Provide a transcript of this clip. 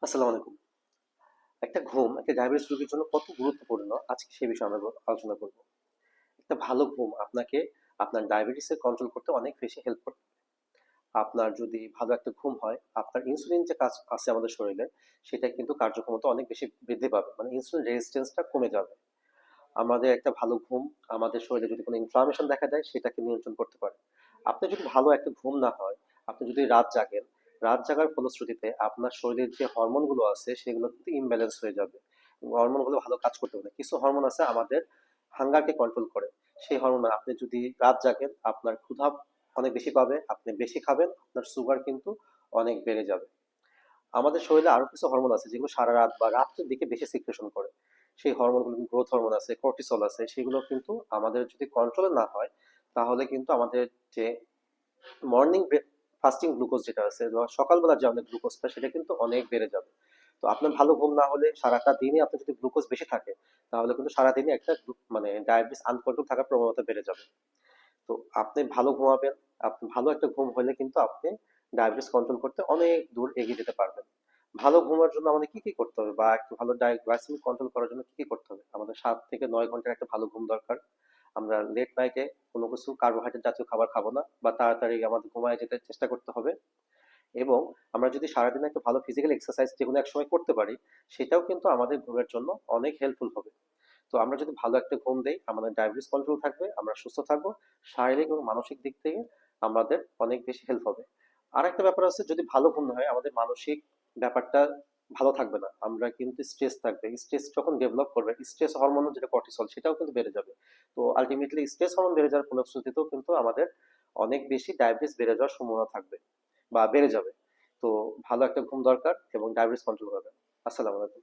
আসসালামু আলাইকুম। একটা ঘুম একটা ডায়াবেটিস রোগীর জন্য কত গুরুত্বপূর্ণ আজকে সে বিষয়ে আমরা আলোচনা করব। একটা ভালো ঘুম আপনাকে আপনার ডায়াবেটিসের কন্ট্রোল করতে অনেক বেশি হেল্প করবে। আপনার যদি ভালো একটা ঘুম হয়, আপনার ইনসুলিন যে কাজ আছে আমাদের শরীরে, সেটা কিন্তু কার্যক্ষমতা অনেক বেশি বৃদ্ধি পাবে। মানে ইনসুলিন রেজিস্ট্যান্সটা কমে যাবে। আমাদের একটা ভালো ঘুম আমাদের শরীরে যদি কোনো ইনফ্লামেশন দেখা দেয়, সেটাকে নিয়ন্ত্রণ করতে পারে। আপনি যদি ভালো একটা ঘুম না হয়, আপনি যদি রাত জাগেন, রাত জাগার ফলশ্রুতিতে আপনার শরীরের যে হরমোনগুলো আছে সেগুলো কিন্তু ইমব্যালেন্স হয়ে যাবে। হরমোনগুলো ভালো কাজ করতে হবে না। কিছু হরমোন আছে আমাদের হাঙ্গারকে কন্ট্রোল করে। সেই হরমোন আপনি যদি রাত জাগেন, আপনার ক্ষুধা অনেক বেশি পাবে, আপনি বেশি খাবেন, আপনার সুগার কিন্তু অনেক বেড়ে যাবে। আমাদের শরীরে আরো কিছু হরমোন আছে যেগুলো সারা রাত বা রাত্রের দিকে বেশি সিক্রেশন করে। সেই হরমোনগুলো গ্রোথ হরমোন আছে, কর্টিসল আছে, সেগুলো কিন্তু আমাদের যদি কন্ট্রোলে না হয়, তাহলে কিন্তু আমাদের যে মর্নিং ফাস্টিং গ্লুকোজ যেটা আছে বা সকালবেলা যে আমাদের গ্লুকোজটা সেটা কিন্তু অনেক বেড়ে যাবে। তো আপনার ভালো ঘুম না হলে সারাটা দিনে আপনার যদি গ্লুকোজ বেশি থাকে, তাহলে কিন্তু সারাদিনে একটা মানে ডায়াবেটিস আনকন্ট্রোল থাকার প্রবণতা বেড়ে যাবে। তো আপনি ভালো ঘুমাবেন, আপনি ভালো একটা ঘুম হলে কিন্তু আপনি ডায়াবেটিস কন্ট্রোল করতে অনেক দূর এগিয়ে যেতে পারবেন। ভালো ঘুমার জন্য আমাদের কি কি করতে হবে বা একটু ভালো গ্লাইসেমিক কন্ট্রোল করার জন্য কি কি করতে হবে? আমাদের 7 থেকে 9 ঘন্টার একটা ভালো ঘুম দরকার। আমরা লেট নাইটে কোনো কিছু কার্বোহাইড্রেট জাতীয় খাবার খাবো না বা তাড়াতাড়ি আমাদের ঘুমায় যেতে চেষ্টা করতে হবে। এবং আমরা যদি সারাদিন একটা ভালো ফিজিক্যাল এক্সারসাইজ যেগুলো একসময় করতে পারি, সেটাও কিন্তু আমাদের ঘুমের জন্য অনেক হেল্পফুল হবে। তো আমরা যদি ভালো একটা ঘুম দেই, আমাদের ডায়াবেটিস কন্ট্রোল থাকবে, আমরা সুস্থ থাকবো, শারীরিক এবং মানসিক দিক থেকে আমাদের অনেক বেশি হেল্প হবে। আর একটা ব্যাপার আছে, যদি ভালো ঘুম না হয় আমাদের মানসিক ব্যাপারটা ভালো থাকবে না, আমরা কিন্তু স্ট্রেস থাকবে, স্ট্রেস যখন ডেভেলপ করবে স্ট্রেস হরমোন যেটা কর্টিসল সেটাও কিন্তু বেড়ে যাবে। তো আলটিমেটলি স্ট্রেস হরমোন বেড়ে যাওয়ার ফলশ্রুতিতেও কিন্তু আমাদের অনেক বেশি ডায়াবেটিস বেড়ে যাওয়ার সম্ভাবনা থাকবে বা বেড়ে যাবে। তো ভালো একটা ঘুম দরকার এবং ডায়াবেটিস কন্ট্রোল করবে। আসসালামু আলাইকুম।